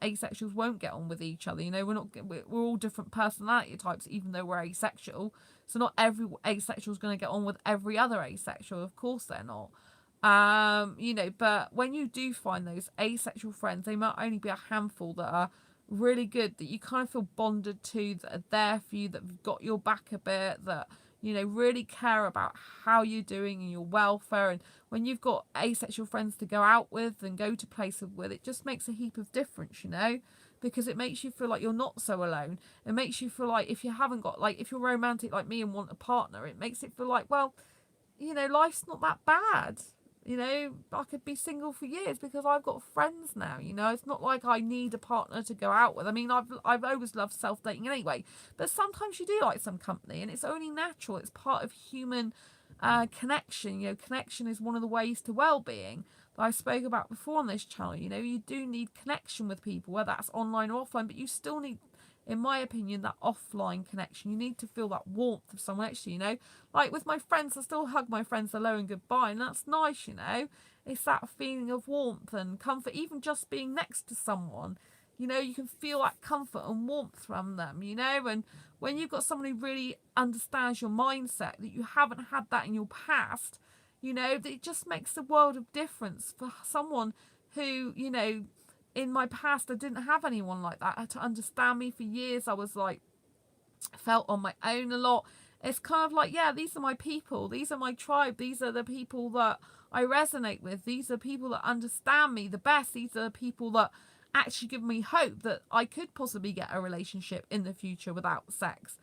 asexuals won't get on with each other. You know, we're all different personality types, even though we're asexual. So not every asexual is going to get on with every other asexual. Of course they're not. You know, but when you do find those asexual friends, they might only be a handful that are really good, that you kind of feel bonded to, that are there for you, that have got your back a bit, that, you know, really care about how you're doing and your welfare. And when you've got asexual friends to go out with and go to places with, it just makes a heap of difference, you know, because it makes you feel like you're not so alone. It makes you feel like if you haven't got, like, if you're romantic like me and want a partner, it makes it feel like, well, you know, life's not that bad. You know, I could be single for years because I've got friends now. You know, it's not like I need a partner to go out with. I mean, I've always loved self-dating anyway, but sometimes you do like some company, and it's only natural. It's part of human connection. You know, connection is one of the ways to well-being that I spoke about before on this channel. You know, you do need connection with people, whether that's online or offline, but you still need, in my opinion, that offline connection. You need to feel that warmth of someone next to you, you know. Like with my friends, I still hug my friends hello and goodbye, and that's nice, you know. It's that feeling of warmth and comfort, even just being next to someone. You know, you can feel that comfort and warmth from them, you know. And when you've got someone who really understands your mindset, that you haven't had that in your past, you know, that it just makes a world of difference for someone who, you know, in my past, I didn't have anyone like that to understand me. For years, I was like, felt on my own a lot. It's kind of like, yeah, these are my people. These are my tribe. These are the people that I resonate with. These are people that understand me the best. These are the people that actually give me hope that I could possibly get a relationship in the future without sex.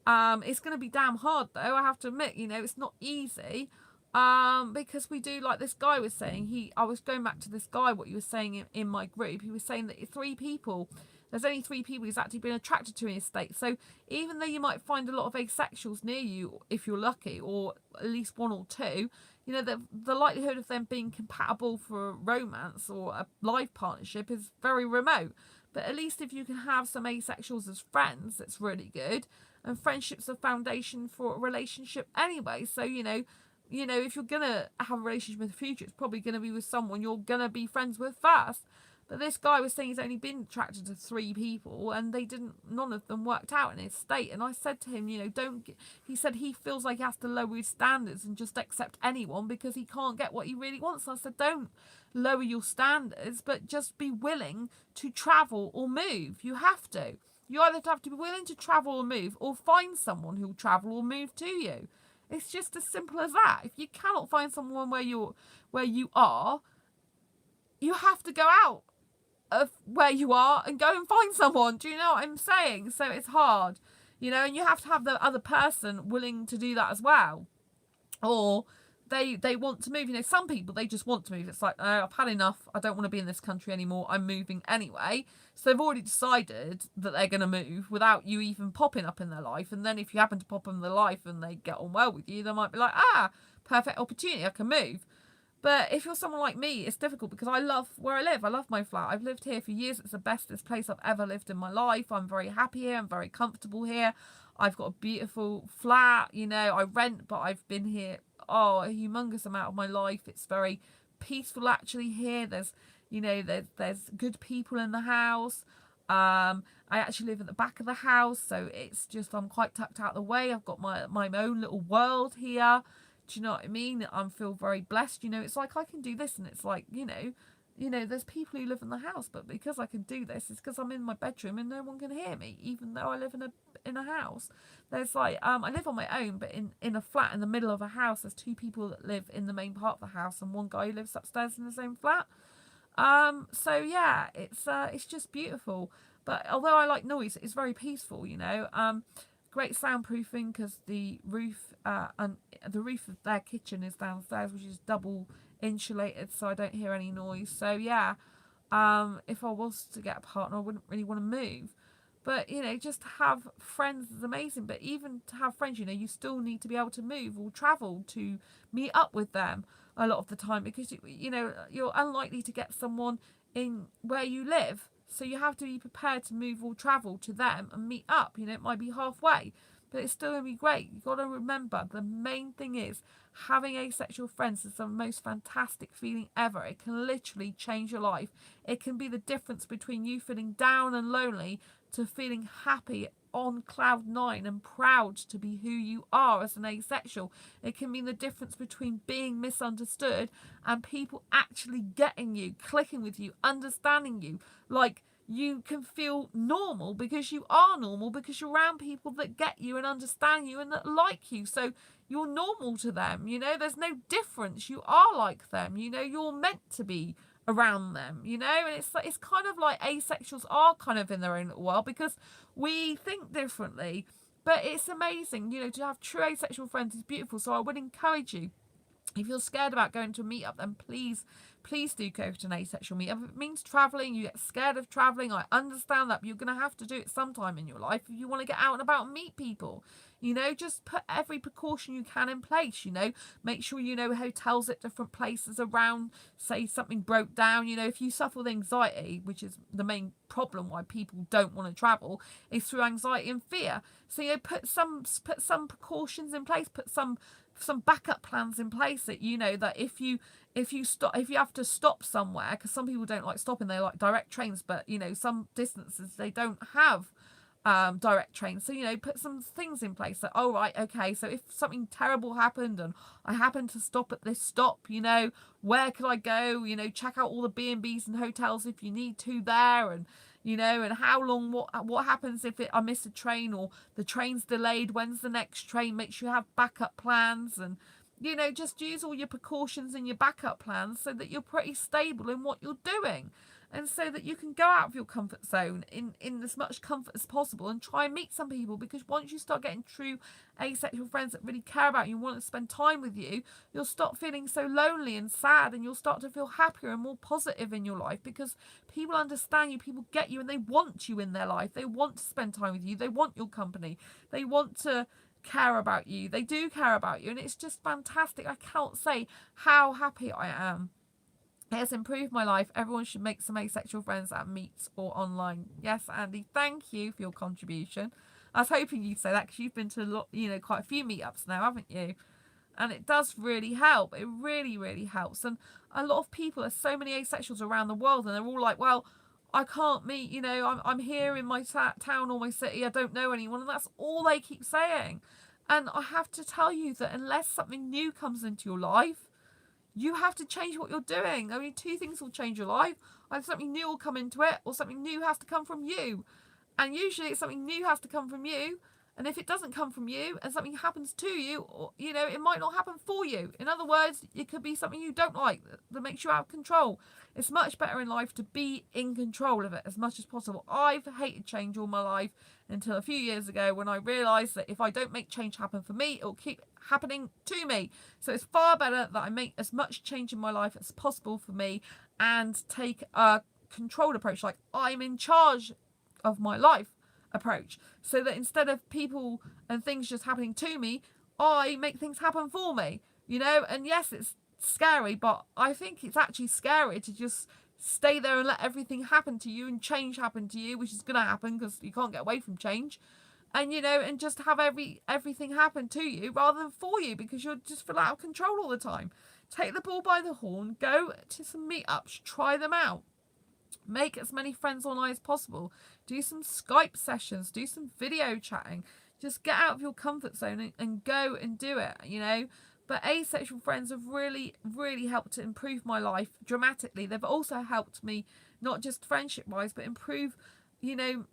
It's going to be damn hard, though. I have to admit, you know, it's not easy. Because we do, like this guy was saying, I was going back to this guy, what he was saying in my group. He was saying that there's only 3 people he's actually been attracted to in his state. So even though you might find a lot of asexuals near you, if you're lucky, or at least 1 or 2, you know, the likelihood of them being compatible for romance or a life partnership is very remote. But at least if you can have some asexuals as friends, that's really good. And friendship's a foundation for a relationship anyway. So, you know, if you're going to have a relationship in the future, it's probably going to be with someone you're going to be friends with first. But this guy was saying he's only been attracted to 3 people, and none of them worked out in his state. And I said to him, you know, he said he feels like he has to lower his standards and just accept anyone because he can't get what he really wants. And I said, don't lower your standards, but just be willing to travel or move. You have to. You either have to be willing to travel or move, or find someone who'll travel or move to you. It's just as simple as that. If you cannot find someone where you are, you have to go out of where you are and go and find someone. Do you know what I'm saying? So it's hard, you know, and you have to have the other person willing to do that as well. Or they want to move. You know, some people, they just want to move. It's like, oh, I've had enough. I don't want to be in this country anymore. I'm moving anyway. So they've already decided that they're going to move without you even popping up in their life. And then if you happen to pop in their life and they get on well with you, they might be like, perfect opportunity. I can move. But if you're someone like me, it's difficult because I love where I live. I love my flat. I've lived here for years. It's the bestest place I've ever lived in my life. I'm very happy here. I'm very comfortable here. I've got a beautiful flat. You know, I rent, but I've been here, a humongous amount of my life. It's very peaceful actually here. There's good people in the house. I actually live at the back of the house, so it's just, I'm quite tucked out of the way. I've got my own little world here. Do you know what I mean? I feel very blessed. You know, it's like I can do this, and it's like, you know, there's people who live in the house, but because I can do this, it's because I'm in my bedroom and no one can hear me, even though I live in a house. There's like I live on my own, but in a flat in the middle of a house, there's two people that live in the main part of the house, and one guy who lives upstairs in the same flat. So yeah, it's just beautiful. But although I like noise, it's very peaceful, you know. Great soundproofing because the roof and the roof of their kitchen is downstairs, which is double insulated, so I don't hear any noise. So yeah, if I was to get a partner, I wouldn't really want to move. But you know, just to have friends is amazing. But even to have friends, you know, you still need to be able to move or travel to meet up with them a lot of the time, because you know, you're unlikely to get someone in where you live. So you have to be prepared to move or travel to them and meet up. You know, it might be halfway, but it's still going to be great. You've got to remember, the main thing is having asexual friends is the most fantastic feeling ever. It can literally change your life. It can be the difference between you feeling down and lonely to feeling happy on cloud nine and proud to be who you are as an asexual. It can mean the difference between being misunderstood and people actually getting you, clicking with you, understanding you. Like, you can feel normal because you are normal, because you're around people that get you and understand you and that like you. So you're normal to them, you know, there's no difference. You are like them, you know, you're meant to be around them, you know. And it's kind of like asexuals are kind of in their own little world because we think differently. But it's amazing, you know, to have true asexual friends is beautiful. So I would encourage you, if you're scared about going to a meetup, then please do go to an asexual meetup. If it means travelling, you get scared of travelling, I understand that, but you're going to have to do it sometime in your life if you want to get out and about and meet people. You know, just put every precaution you can in place, you know. Make sure you know hotels at different places around, say something broke down. You know, if you suffer with anxiety, which is the main problem why people don't want to travel, is through anxiety and fear. So, you know, put some precautions in place, put some backup plans in place, that you know that if you have to stop somewhere, because some people don't like stopping, they like direct trains, but you know, some distances they don't have direct trains. So, you know, put some things in place that, oh right, okay, so if something terrible happened and I happened to stop at this stop, you know, where could I go? You know, check out all the B&Bs and hotels if you need to there, and you know, and how long, what happens if I miss a train or the train's delayed, when's the next train? Make sure you have backup plans, and you know, just use all your precautions and your backup plans so that you're pretty stable in what you're doing, and so that you can go out of your comfort zone in as much comfort as possible and try and meet some people. Because once you start getting true asexual friends that really care about you and want to spend time with you, you'll stop feeling so lonely and sad, and you'll start to feel happier and more positive in your life, because people understand you, people get you, and they want you in their life. They want to spend time with you, they want your company, they want to care about you, they do care about you, and it's just fantastic. I can't say how happy I am. It has improved my life. Everyone should make some asexual friends at meets or online. Yes, Andy, thank you for your contribution. I was hoping you'd say that, because you've been to a lot, you know, quite a few meetups now, haven't you? And it does really help. It really, really helps. And a lot of people, there's so many asexuals around the world, and they're all like, well, I can't meet, you know, I'm here in my town or my city, I don't know anyone. And that's all they keep saying. And I have to tell you that unless something new comes into your life, you have to change what you're doing. I mean, two things will change your life. Either something new will come into it, or something new has to come from you. And usually it's something new has to come from you. And if it doesn't come from you and something happens to you, or, you know, it might not happen for you. In other words, it could be something you don't like that makes you out of control. It's much better in life to be in control of it as much as possible. I've hated change all my life until a few years ago, when I realised that if I don't make change happen for me, it'll keep happening to me. So it's far better that I make as much change in my life as possible for me and take a controlled approach, like I'm in charge of my life approach, so that instead of people and things just happening to me, I make things happen for me, you know. And yes, it's scary, but I think it's actually scary to just stay there and let everything happen to you and change happen to you, which is going to happen because you can't get away from change. And, you know, and just have everything happen to you rather than for you, because you'll just feel out of control all the time. Take the bull by the horn, go to some meetups, try them out. Make as many friends online as possible. Do some Skype sessions, do some video chatting. Just get out of your comfort zone and go and do it, you know. But asexual friends have really, really helped to improve my life dramatically. They've also helped me, not just friendship-wise, but improve, you know,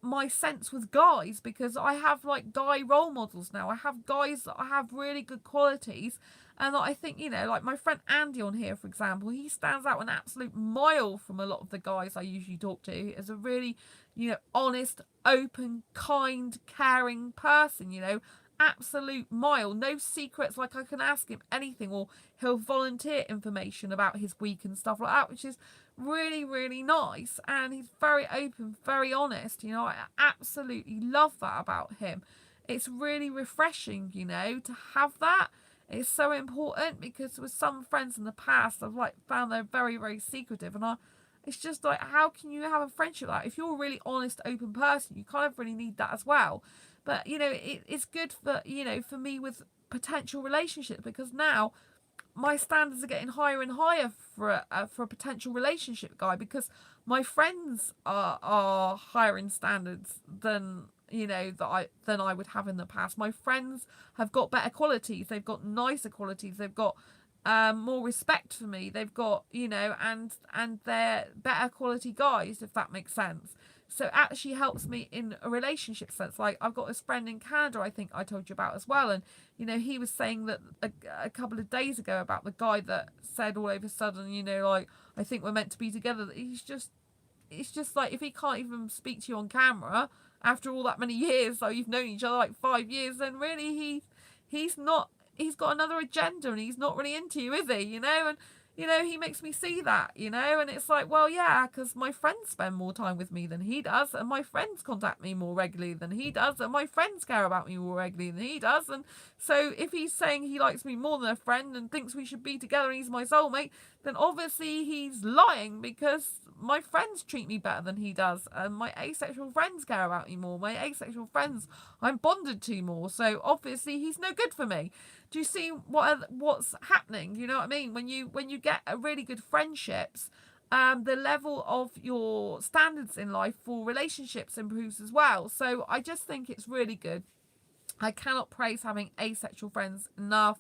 my sense with guys, because I have like guy role models now. I have guys that I have really good qualities, and I think, you know, like my friend Andy on here, for example, he stands out an absolute mile from a lot of the guys I usually talk to as a really, you know, honest, open, kind, caring person, you know, absolute mile, no secrets. Like, I can ask him anything, or he'll volunteer information about his week and stuff like that, which is really, really nice. And he's very open, very honest, you know. I absolutely love that about him. It's really refreshing, you know, to have that. It's so important, because with some friends in the past, I've like found they're very, very secretive, and it's just like, how can you have a friendship like that? If you're a really honest, open person, you kind of really need that as well. But, you know, it's good for, you know, for me with potential relationships, because now my standards are getting higher and higher for a potential relationship guy, because my friends are higher in standards than, you know, than I would have in the past. My friends have got better qualities. They've got nicer qualities. They've got more respect for me. They've got, you know, and they're better quality guys, if that makes sense. So it actually helps me in a relationship sense. Like, I've got this friend in Canada, I think I told you about as well. And, you know, he was saying that a couple of days ago about the guy that said all of a sudden, you know, like, I think we're meant to be together. That it's just like, if he can't even speak to you on camera after all that many years, so you've known each other like 5 years, then really he's got another agenda, and he's not really into you, is he? You know, and, you know, he makes me see that, you know, and it's like, well, yeah, because my friends spend more time with me than he does, and my friends contact me more regularly than he does, and my friends care about me more regularly than he does. And so if he's saying he likes me more than a friend and thinks we should be together and he's my soulmate, then obviously he's lying, because my friends treat me better than he does, and my asexual friends care about me more. My asexual friends I'm bonded to more, so obviously he's no good for me. Do you see what's happening? You know what I mean? When you get a really good friendships, the level of your standards in life for relationships improves as well. So I just think it's really good. I cannot praise having asexual friends enough.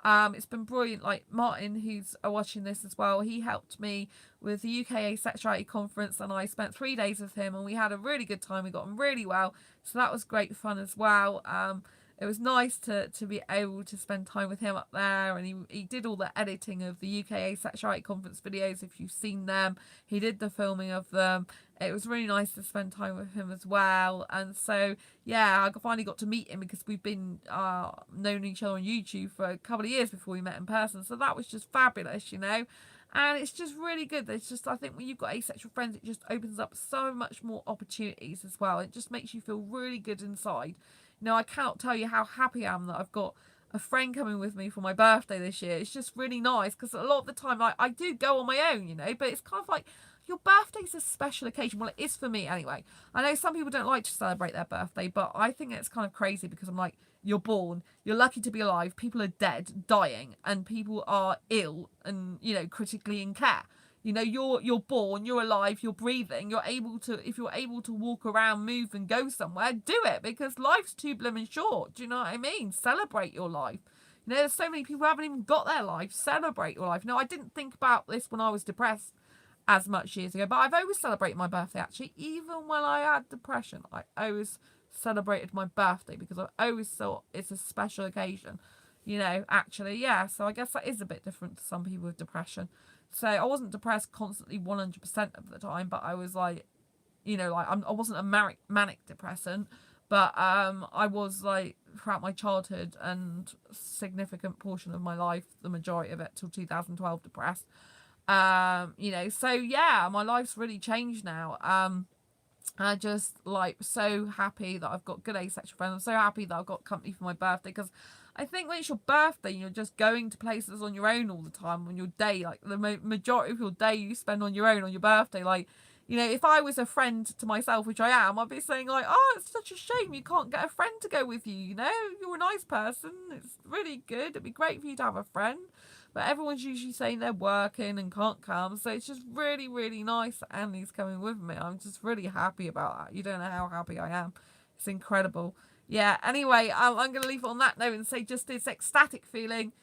It's been brilliant. Like Martin, who's watching this as well, he helped me with the UK Asexuality conference, and I spent 3 days with him, and we had a really good time. We got on really well, so that was great fun as well. It was nice to be able to spend time with him up there, and he did all the editing of the UK Asexuality conference videos. If you've seen them, he did the filming of them. It was really nice to spend time with him as well. And so, yeah, I finally got to meet him, because we've been known each other on YouTube for a couple of years before we met in person. So that was just fabulous, you know. And it's just really good. It's just, I think when you've got asexual friends, it just opens up so much more opportunities as well. It just makes you feel really good inside. You know, I cannot tell you how happy I am that I've got a friend coming with me for my birthday this year. It's just really nice, because a lot of the time I do go on my own, you know, but it's kind of like, your birthday's a special occasion. Well, it is for me anyway. I know some people don't like to celebrate their birthday, but I think it's kind of crazy, because I'm like, you're born, you're lucky to be alive, people are dead, dying, and people are ill and, you know, critically in care. You know, you're born, you're alive, you're breathing, you're able to, if you're able to walk around, move and go somewhere, do it, because life's too blooming short. Do you know what I mean? Celebrate your life. You know, there's so many people who haven't even got their life. Celebrate your life. No, I didn't think about this when I was depressed as much years ago, but I've always celebrated my birthday, actually. Even when I had depression, I always celebrated my birthday, because I always thought it's a special occasion, you know, actually. Yeah, so I guess that is a bit different to some people with depression. So I wasn't depressed constantly 100% of the time, but I was like, you know, like I wasn't a manic depressant, but I was like throughout my childhood and significant portion of my life, the majority of it till 2012, depressed. You know, so yeah, my life's really changed now. I'm just like so happy that I've got good asexual friends. I'm so happy that I've got company for my birthday, because I think when it's your birthday, you're just going to places on your own all the time on your day. Like the majority of your day you spend on your own on your birthday. Like, you know, if I was a friend to myself, which I am, I'd be saying like, oh, it's such a shame you can't get a friend to go with you. You know, you're a nice person. It's really good. It'd be great for you to have a friend. But everyone's usually saying they're working and can't come. So it's just really, really nice that Andy's coming with me. I'm just really happy about that. You don't know how happy I am. It's incredible. Yeah, anyway, I'm going to leave it on that note and say just this ecstatic feeling,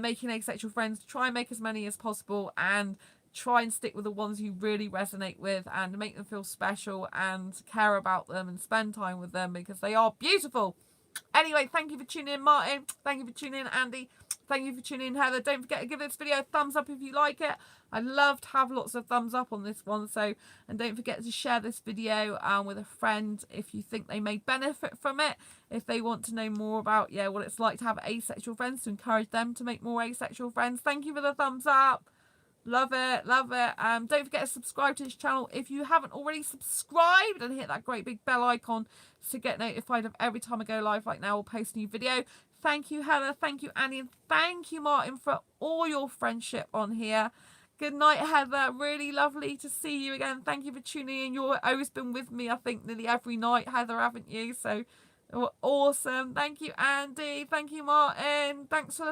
making asexual friends. Try and make as many as possible, and try and stick with the ones you really resonate with and make them feel special and care about them and spend time with them, because they are beautiful. Anyway, thank you for tuning in, Martin. Thank you for tuning in, Andy. Thank you for tuning in, Heather. Don't forget to give this video a thumbs up if you like it. I love to have lots of thumbs up on this one. So, and don't forget to share this video with a friend if you think they may benefit from it. If they want to know more about, what it's like to have asexual friends, to encourage them to make more asexual friends. Thank you for the thumbs up. Love it, love it. Don't forget to subscribe to this channel if you haven't already subscribed, and hit that great big bell icon to get notified of every time I go live like now or post a new video. Thank you, Heather. Thank you, Annie. And thank you, Martin, for all your friendship on here. Good night, Heather. Really lovely to see you again. Thank you for tuning in. You've always been with me, I think, nearly every night, Heather, haven't you? So awesome. Thank you, Andy. Thank you, Martin. Thanks for the